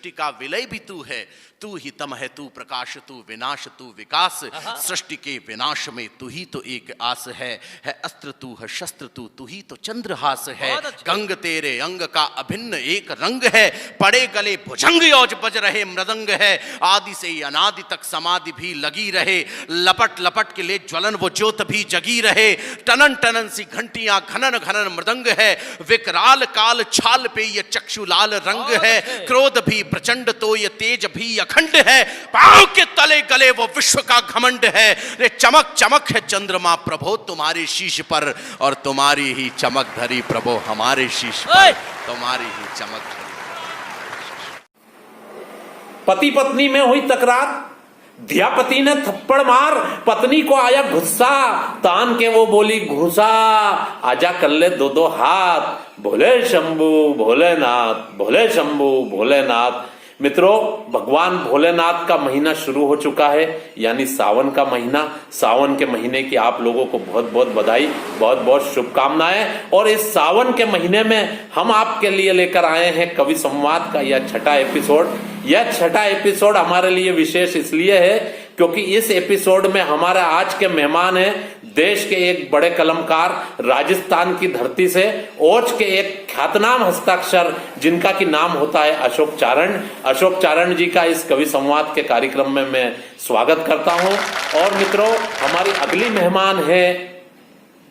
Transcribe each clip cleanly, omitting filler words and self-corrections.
सृष्टि का विलय भी तू है, तू ही तम है, तू प्रकाश, तू विनाश, तू विकास। सृष्टि के विनाश में तू ही तो एक आस है अस्त्र तू है शस्त्र तू ही तो चंद्रहास है। गंग तेरे अंग का अभिन्न एक रंग है, पड़े गले भुजंग योज बज रहे मृदंग है। आदि से अनादि तक समाधि भी लगी रहे, लपट लपट के ले ज्वलन वो ज्योत भी जगी रहे। टनन टनन सी घंटियां घनन घनन मृदंग है, विकराल काल छाल पे ये चक्षु लाल रंग है। क्रोध भी प्रचंड तो ये तेज भी अखंड है, पांव के तले गले वो विश्व का घमंड है। रे चमक चमक है चंद्रमा प्रभो तुम्हारे शीश पर, और तुम्हारी ही चमक धरी प्रभो हमारे शीश पर, तुम्हारी ही चमक धरी। पति पत्नी में हुई तकरार, दिया पति ने थप्पड़ मार, पत्नी को आया गुस्सा, तान के वो बोली घुसा, आजा कर ले दो दो हाथ, भोले शंभू भोलेनाथ, भोले शंभू भोलेनाथ। मित्रों, भगवान भोलेनाथ का महीना शुरू हो चुका है, यानी सावन का महीना। सावन के महीने की आप लोगों को बहुत बहुत बधाई, बहुत बहुत शुभकामनाएं। और इस सावन के महीने में हम आपके लिए लेकर आए हैं कवि संवाद का यह छठा एपिसोड। यह छठा एपिसोड हमारे लिए विशेष इसलिए है क्योंकि इस एपिसोड में हमारा आज के मेहमान हैं देश के एक बड़े कलमकार, राजस्थान की धरती से, ओज के एक ख्यातनाम हस्ताक्षर जिनका की नाम होता है अशोक चारण। अशोक चारण जी का इस कवि संवाद के कार्यक्रम में मैं स्वागत करता हूं। और मित्रों, हमारी अगली मेहमान है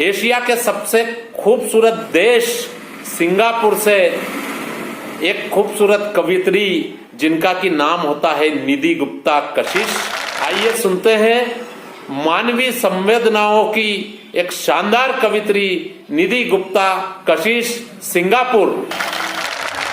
एशिया के सबसे खूबसूरत देश सिंगापुर से एक खूबसूरत कवियत्री जिनका की नाम होता है निधि गुप्ता कशिश। आइए सुनते हैं मानवीय संवेदनाओं की एक शानदार कवित्री निधि गुप्ता कशिश, सिंगापुर।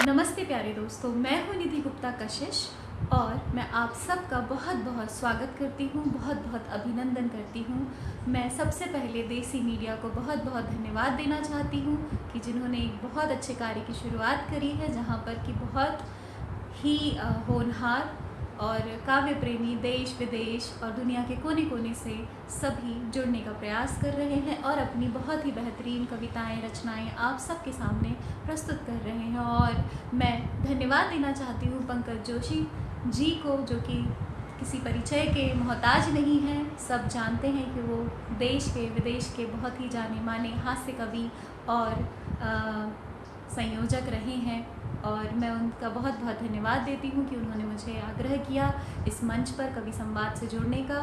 नमस्ते प्यारे दोस्तों, मैं हूँ निधि गुप्ता कशिश और मैं आप सबका बहुत बहुत स्वागत करती हूँ, बहुत बहुत अभिनंदन करती हूँ। मैं सबसे पहले देसी मीडिया को बहुत बहुत धन्यवाद देना चाहती हूँ कि जिन्होंने एक बहुत अच्छे कार्य की शुरुआत करी है, जहाँ पर कि बहुत ही होनहार और काव्य प्रेमी देश विदेश और दुनिया के कोने कोने से सभी जुड़ने का प्रयास कर रहे हैं और अपनी बहुत ही बेहतरीन कविताएं रचनाएं आप सबके सामने प्रस्तुत कर रहे हैं। और मैं धन्यवाद देना चाहती हूँ पंकज जोशी जी को, जो कि किसी परिचय के मोहताज नहीं हैं। सब जानते हैं कि वो देश के विदेश के बहुत ही जाने माने हास्य कवि और संयोजक रहे हैं, और मैं उनका बहुत बहुत धन्यवाद देती हूँ कि उन्होंने मुझे आग्रह किया इस मंच पर कवि संवाद से जुड़ने का।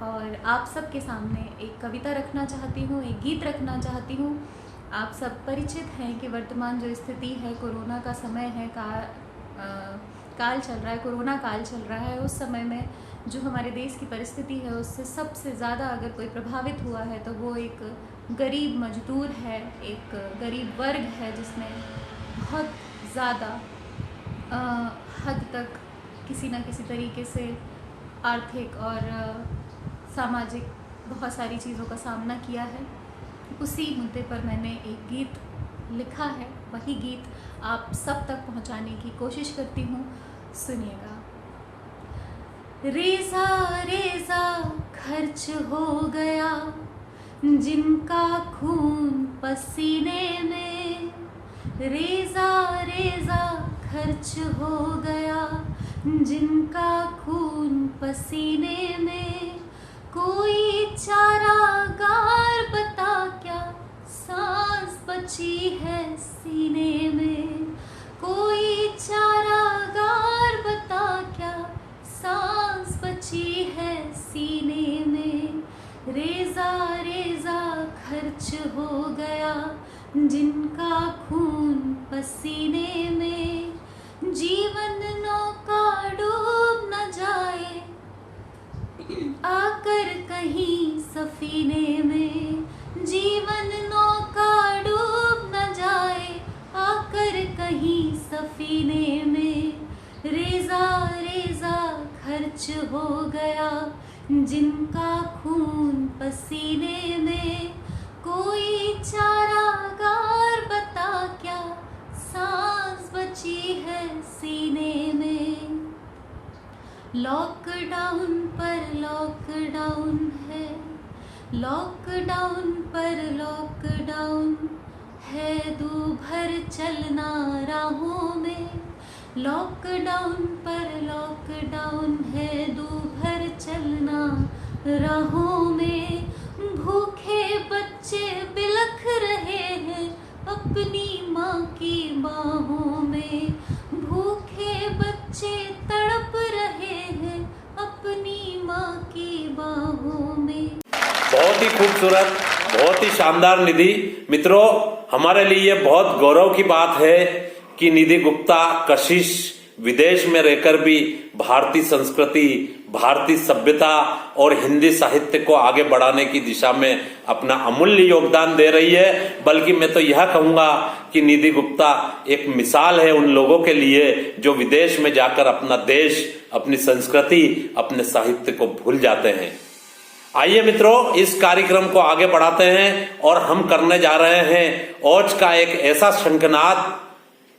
और आप सबके सामने एक कविता रखना चाहती हूँ, एक गीत रखना चाहती हूँ। आप सब परिचित हैं कि वर्तमान जो स्थिति है, कोरोना का समय है, काल चल रहा है, कोरोना काल चल रहा है। उस समय में जो हमारे देश की परिस्थिति है, उससे सबसे ज़्यादा अगर कोई प्रभावित हुआ है तो वो एक गरीब मजदूर है, एक गरीब वर्ग है जिसने बहुत ज़्यादा हद तक किसी न किसी तरीके से आर्थिक और सामाजिक बहुत सारी चीज़ों का सामना किया है। उसी मुद्दे पर मैंने एक गीत लिखा है, वही गीत आप सब तक पहुंचाने की कोशिश करती हूँ। सुनिएगा। रेज़ा रेज़ा खर्च हो गया जिनका खून पसीने में, रेज़ा रेज़ा खर्च हो गया जिनका खून पसीने में। कोई चारागार बता क्या सांस बची है सीने में, कोई चारागार बता क्या सांस बची है सीने में। रेज़ा रेज़ा खर्च हो गया जिनका खून पसीने में। जीवन नौका डूब न जाए आकर कहीं सफीने में, जीवन नौका डूब न जाए आकर कहीं सफीने में। रेज़ा रेज़ा खर्च हो गया जिनका खून पसीने में। कोई चारागार बता क्या सांस बची है सीने में। लॉकडाउन पर लॉकडाउन है, लॉकडाउन पर लॉकडाउन है, दूभर चलना राहों में। लॉकडाउन पर लॉकडाउन है, दूभर चलना राहों में, भूखे बच्चे बिलख रहे हैं अपनी माँ की बाहों में, भूखे बच्चे तड़प रहे हैं अपनी माँ की बाहों में। बहुत ही खूबसूरत, बहुत ही शानदार निधि। मित्रों, हमारे लिए बहुत गौरव की बात है कि निधि गुप्ता कशिश विदेश में रहकर भी भारतीय संस्कृति, भारतीय सभ्यता और हिंदी साहित्य को आगे बढ़ाने की दिशा में अपना अमूल्य योगदान दे रही है। बल्कि मैं तो यह कहूंगा कि निधि गुप्ता एक मिसाल है उन लोगों के लिए जो विदेश में जाकर अपना देश, अपनी संस्कृति, अपने साहित्य को भूल जाते हैं। आइए मित्रों, इस कार्यक्रम को आगे बढ़ाते हैं और हम करने जा रहे हैं ओज का एक ऐसा शंखनाद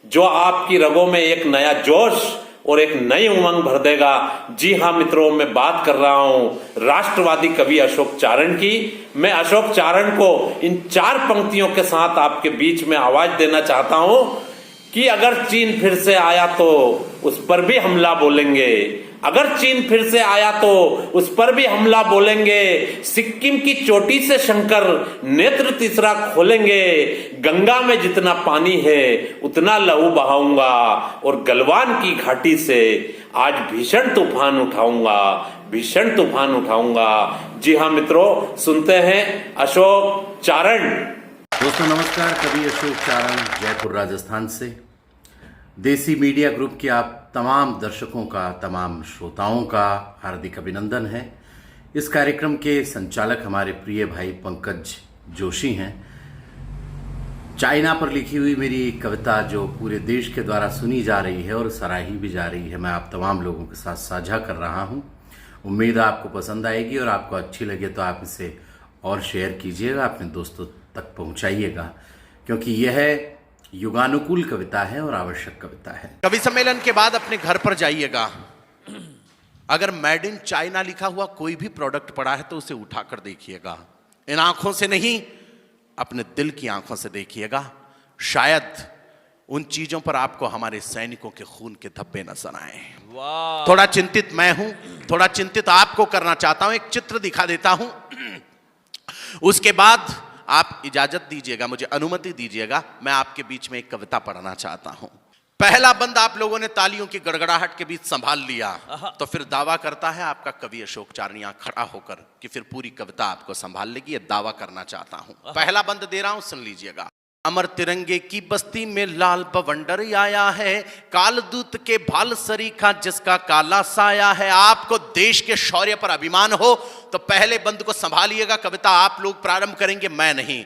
जो आपकी रगों में एक नया जोश और एक नई उमंग भर देगा। जी हाँ मित्रों, मैं बात कर रहा हूं राष्ट्रवादी कवि अशोक चारण की। मैं अशोक चारण को इन 4 पंक्तियों के साथ आपके बीच में आवाज देना चाहता हूं कि अगर चीन फिर से आया तो उस पर भी हमला बोलेंगे, अगर चीन फिर से आया तो उस पर भी हमला बोलेंगे, सिक्किम की चोटी से शंकर नेत्र तीसरा खोलेंगे, गंगा में जितना पानी है उतना लहू बहाऊंगा और गलवान की घाटी से आज भीषण तूफान उठाऊंगा, भीषण तूफान उठाऊंगा। जी हाँ मित्रों, सुनते हैं अशोक चारण। दोस्तों नमस्कार, कवि अशोक चारण जयपुर राजस्थान से। देसी मीडिया ग्रुप के आप तमाम दर्शकों का, तमाम श्रोताओं का हार्दिक अभिनंदन है। इस कार्यक्रम के संचालक हमारे प्रिय भाई पंकज जोशी हैं। चाइना पर लिखी हुई मेरी कविता जो पूरे देश के द्वारा सुनी जा रही है और सराही भी जा रही है, मैं आप तमाम लोगों के साथ साझा कर रहा हूं। उम्मीद है आपको पसंद आएगी और आपको अच्छी लगे तो आप इसे और शेयर कीजिएगा, अपने दोस्तों तक पहुंचाइएगा, क्योंकि यह युगानुकूल कविता है और आवश्यक कविता है। कवि सम्मेलन के बाद अपने घर पर जाइएगा, अगर मेड इन चाइना लिखा हुआ कोई भी प्रोडक्ट पड़ा है तो उसे उठाकर देखिएगा। इन आंखों से नहीं, अपने दिल की आंखों से देखिएगा। शायद उन चीजों पर आपको हमारे सैनिकों के खून के धब्बे नजर आए। थोड़ा चिंतित मैं हूं, थोड़ा चिंतित आपको करना चाहता हूं। एक चित्र दिखा देता हूं, उसके बाद आप इजाजत दीजिएगा, मुझे अनुमति दीजिएगा, मैं आपके बीच में एक कविता पढ़ना चाहता हूं। पहला बंद आप लोगों ने तालियों की गड़गड़ाहट के बीच संभाल लिया तो फिर दावा करता है आपका कवि अशोक चारण यहां खड़ा होकर कि फिर पूरी कविता आपको संभाल लेगी। ये दावा करना चाहता हूं। पहला बंद दे रहा हूं, सुन लीजिएगा। अमर तिरंगे की बस्ती में लाल बवंडर आया है, कालदूत के भाल सरीखा जिसका काला साया है। आपको देश के शौर्य पर अभिमान हो तो पहले बंद को संभालिएगा। कविता आप लोग प्रारंभ करेंगे, मैं नहीं।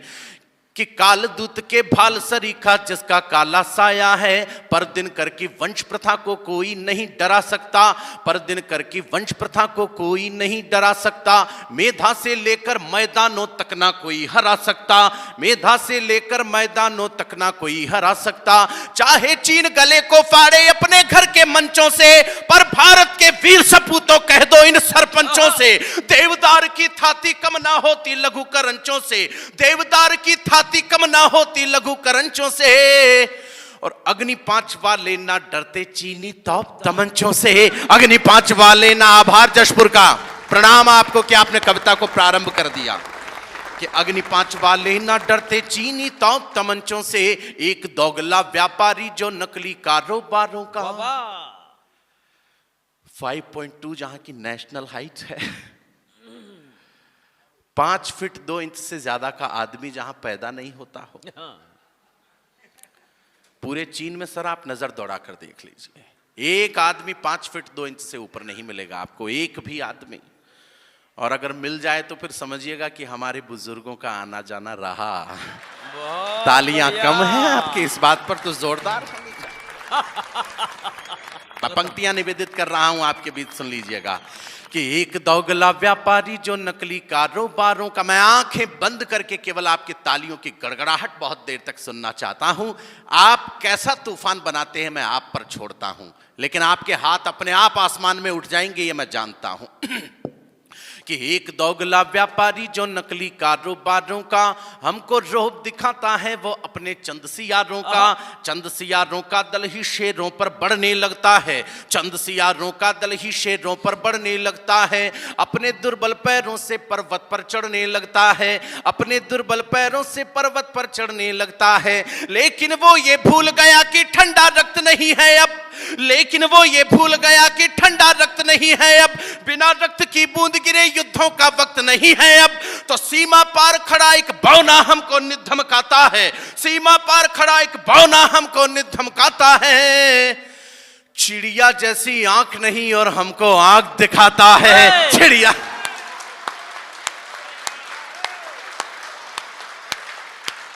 कि कालदूत के भाल सरीखा जिसका काला साया है, पर दिनकर की वंश प्रथा को कोई नहीं डरा सकता, पर दिनकर की वंश प्रथा को कोई नहीं डरा सकता। मेधा से लेकर मैदानों तक ना कोई हरा सकता, मेधा से लेकर मैदानों तक ना कोई हरा सकता। चाहे चीन गले को फाड़े अपने घर के मंचों से, पर भारत के वीर सपूतों कह दो इन सरपंचों से, देवदार की थाती कम ना होती लघु करंचों से, देवदार की थाती कम ना होती लघु करंचों से। और अग्नि 5 वाले ना डरते चीनी तोप तमंचों से। अग्नि 5 वाले ना, आभार जशपुर का, प्रणाम आपको कि आपने कविता को प्रारंभ कर दिया। कि अग्नि 5 वाले ना डरते चीनी तोप तमंचों से, एक दोगला व्यापारी जो नकली कारोबारों का 5.2 जहां की नेशनल हाइट है, 5 फीट 2 इंच से ज्यादा का आदमी जहां पैदा नहीं होता हो। पूरे चीन में सर आप नजर दौड़ा कर देख लीजिए, एक आदमी 5 फीट 2 इंच से ऊपर नहीं मिलेगा आपको, एक भी आदमी। और अगर मिल जाए तो फिर समझिएगा कि हमारे बुजुर्गों का आना जाना रहा। तालियां कम हैं आपकी इस बात पर तो जोरदार होनी चाहिए। पंक्तियां निवेदित कर रहा हूं आपके बीच, सुन लीजिएगा। कि एक दोगला व्यापारी जो नकली कारोबारों का, मैं आंखें बंद करके केवल आपकी तालियों की गड़गड़ाहट बहुत देर तक सुनना चाहता हूं। आप कैसा तूफान बनाते हैं मैं आप पर छोड़ता हूं, लेकिन आपके हाथ अपने आप आसमान में उठ जाएंगे ये मैं जानता हूं। कि एक दोगला व्यापारी जो नकली कारोबारों का हमको रोब दिखाता है वो अपने चंद सियारों का। चंद सियारों का दल ही शेरों पर बढ़ने लगता है, चंद सियारों का दल ही शेरों पर बढ़ने लगता है। अपने दुर्बल पैरों से पर्वत पर चढ़ने लगता है, अपने दुर्बल पैरों से पर्वत पर चढ़ने लगता है। लेकिन वो ये भूल गया कि ठंडा रक्त नहीं है अब, लेकिन वो ये भूल गया कि ठंडा रक्त नहीं है अब, बिना रक्त की बूंद गिरे युद्धों का वक्त नहीं है अब। तो सीमा पार खड़ा एक बौना हमको निधमकाता है, सीमा पार खड़ा एक बौना हमको निधमकाता है। चिड़िया जैसी आंख नहीं और हमको आंख दिखाता है। चिड़िया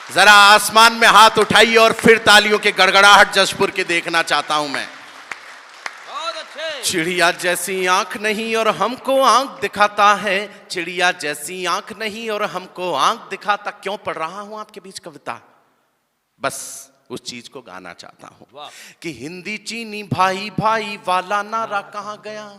जरा आसमान में हाथ उठाइए और फिर तालियों के गड़गड़ाहट जशपुर के देखना चाहता हूं मैं। चिड़िया जैसी आंख नहीं और हमको आंख दिखाता है, चिड़िया जैसी आंख नहीं और हमको आंख दिखाता। क्यों पढ़ रहा हूं आपके बीच कविता? बस उस चीज को गाना चाहता हूं कि हिंदी चीनी भाई भाई वाला नारा कहां गया।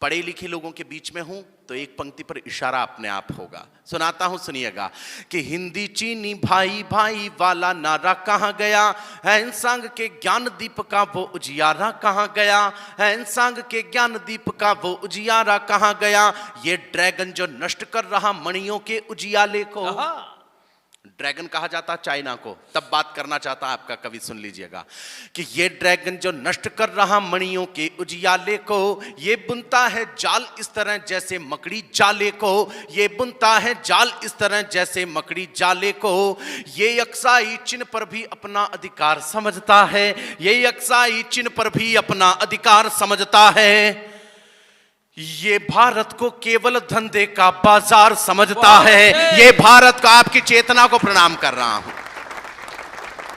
पढ़े लिखे लोगों के बीच में हूं तो एक पंक्ति पर इशारा अपने आप होगा, सुनाता हूं, सुनिएगा कि हिंदी चीनी भाई भाई वाला नारा कहां गया, है इंसान के ज्ञान दीप का वो उजियारा कहां गया, है इंसान के ज्ञान दीप का वो उजियारा कहां गया। ये ड्रैगन जो नष्ट कर रहा मणियों के उजियाले को, ड्रैगन कहा जाता चाइना को, तब बात करना चाहता आपका कवि, सुन लीजिएगा कि ये ड्रैगन जो नष्ट कर रहा मणियों के उजियाले को, ये बुनता है जाल इस तरह जैसे मकड़ी जाले को, ये बुनता है जाल इस तरह जैसे मकड़ी जाले को। ये यकसाई चिन्ह पर भी अपना अधिकार समझता है, ये यकसाई चिन्ह पर भी अपना अधिकार समझता है। ये भारत को केवल धंधे का बाजार समझता है, ये भारत को, आपकी चेतना को प्रणाम कर रहा हूं।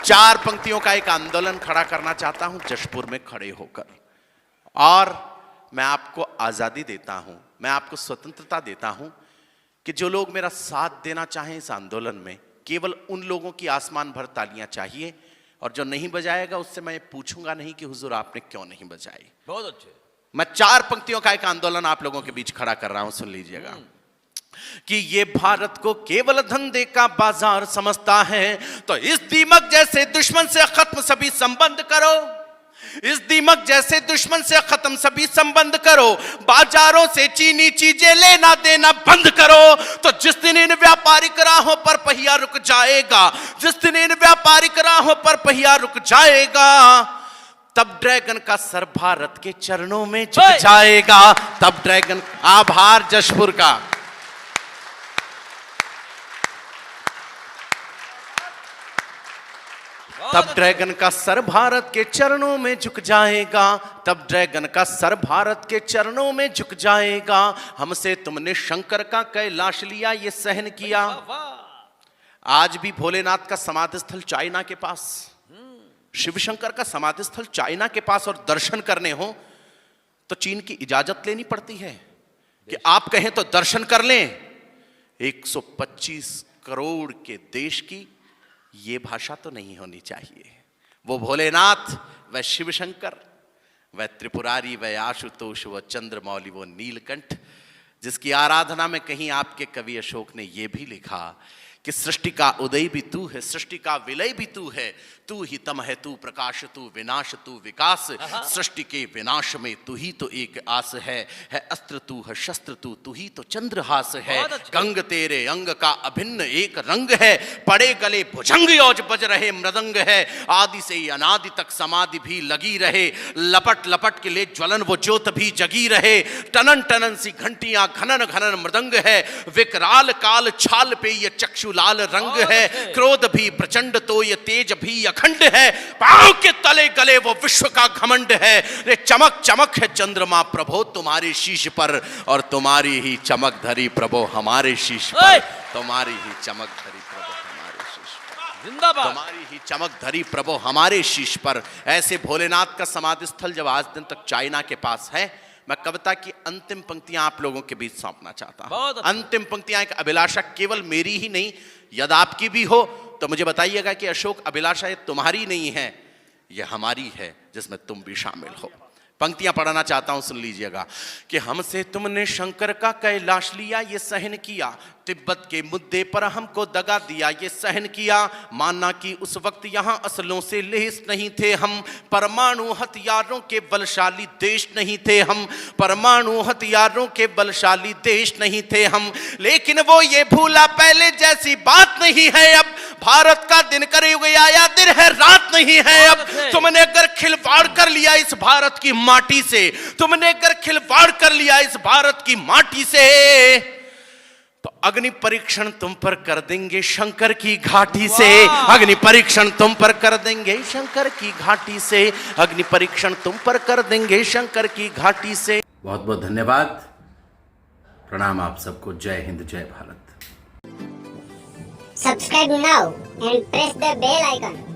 चार पंक्तियों का एक आंदोलन खड़ा करना चाहता हूं जशपुर में खड़े होकर, और मैं आपको आजादी देता हूं, मैं आपको स्वतंत्रता देता हूं कि जो लोग मेरा साथ देना चाहें इस आंदोलन में, केवल उन लोगों की आसमान भर तालियां चाहिए, और जो नहीं बजाएगा उससे मैं पूछूंगा नहीं कि हुजूर आपने क्यों नहीं बजाई। बहुत अच्छे। मैं चार पंक्तियों का एक आंदोलन आप लोगों के बीच खड़ा कर रहा हूं, सुन लीजिएगा कि ये भारत को केवल धंधे का बाजार समझता है, तो इस दीमक जैसे दुश्मन से खत्म सभी संबंध करो, इस दीमक जैसे दुश्मन से खत्म सभी संबंध करो, बाजारों से चीनी चीजें लेना देना बंद करो। तो जिस दिन इन व्यापारिक राहों पर पहिया रुक जाएगा, जिस दिन इन व्यापारिक राहों पर पहिया रुक जाएगा, तब ड्रैगन का सर भारत के चरणों में झुक जाएगा। तब ड्रैगन, आभार जशपुर का, तब ड्रैगन का सर भारत के चरणों में झुक जाएगा, तब ड्रैगन का सर भारत के चरणों में झुक जाएगा। हमसे तुमने शंकर का कैलाश लिया, ये सहन किया। आज भी भोलेनाथ का समाधि स्थल चाइना के पास, शिव शंकर का समाधि स्थल चाइना के पास, और दर्शन करने हो तो चीन की इजाजत लेनी पड़ती है कि आप कहें तो दर्शन कर लें। 125 करोड़ के देश की ये भाषा तो नहीं होनी चाहिए। वो भोलेनाथ, वह शिव शंकर, वह त्रिपुरारी, वह आशुतोष, वह चंद्रमौली, वो नीलकंठ, जिसकी आराधना में कहीं आपके कवि अशोक ने यह भी लिखा कि सृष्टि का उदय भी तू है, सृष्टि का विलय भी तू है, तू ही तम है, तू प्रकाश, तू विनाश, तू विकास, सृष्टि के विनाश में तू ही तो एक आस है अस्त्र तू है शस्त्र तू ही तो चंद्रहास है। गंग तेरे अंग का अभिन्न एक रंग है, पड़े गले भुजंग औज बज रहे मृदंग है, आदि से अनादि तक समाधि भी लगी रहे, लपट लपट के ले ज्वलन वो ज्योत भी जगी रहे, टनन टनन सी घंटियां घनन घनन मृदंग है, विकराल काल छाल पे ये चक्षु लाल रंग है, क्रोध भी प्रचंड तो ये तेज भी अखंड है, पांव के तले गले वो विश्व का घमंड है, रे चमक चमक है चंद्रमा प्रभो तुम्हारे शीश पर, और तुम्हारी ही चमक धरी प्रभो हमारे शीश पर, तुम्हारी ही चमक धरी प्रभो हमारे शीश पर, जिंदाबाद, तुम्हारी ही चमक धरी प्रभो हमारे शीश पर। ऐसे भोलेनाथ का समाधि स्थल जब आज दिन तक चाइना के पास है, मैं कविता की अंतिम पंक्तियां आप लोगों के बीच सौंपना चाहता हूं। अंतिम पंक्तियां एक अभिलाषा केवल मेरी ही नहीं, यदि आपकी भी हो तो मुझे बताइएगा कि अशोक अभिलाषा ये तुम्हारी नहीं है, ये हमारी है, जिसमें तुम भी शामिल हो। पंक्तियां पढ़ना चाहता हूं, सुन लीजिएगा कि हमसे तुमने शंकर का कैलाश लिया, ये सहन किया, तिब्बत के मुद्दे पर हमको दगा दिया, ये सहन किया, माना कि उस वक्त यहां असलों से लेस नहीं थे हम, परमाणु हथियारों के बलशाली देश नहीं थे हम, परमाणु हथियारों के बलशाली देश नहीं थे हम, लेकिन वो ये भूला पहले जैसी बात नहीं है अब, भारत का दिन करीब आया, दिन है रात नहीं है अब, तुमने अगर खिलवाड़ कर लिया इस भारत की माटी से, तुमने अगर खिलवाड़ कर लिया इस भारत की माटी से, तो अग्नि परीक्षण तुम पर कर देंगे शंकर की घाटी से, अग्नि परीक्षण तुम पर कर देंगे शंकर की घाटी से, अग्नि परीक्षण तुम पर कर देंगे शंकर की घाटी से। बहुत बहुत धन्यवाद, प्रणाम आप सबको, जय हिंद जय Bharat. Subscribe now and press the bell icon.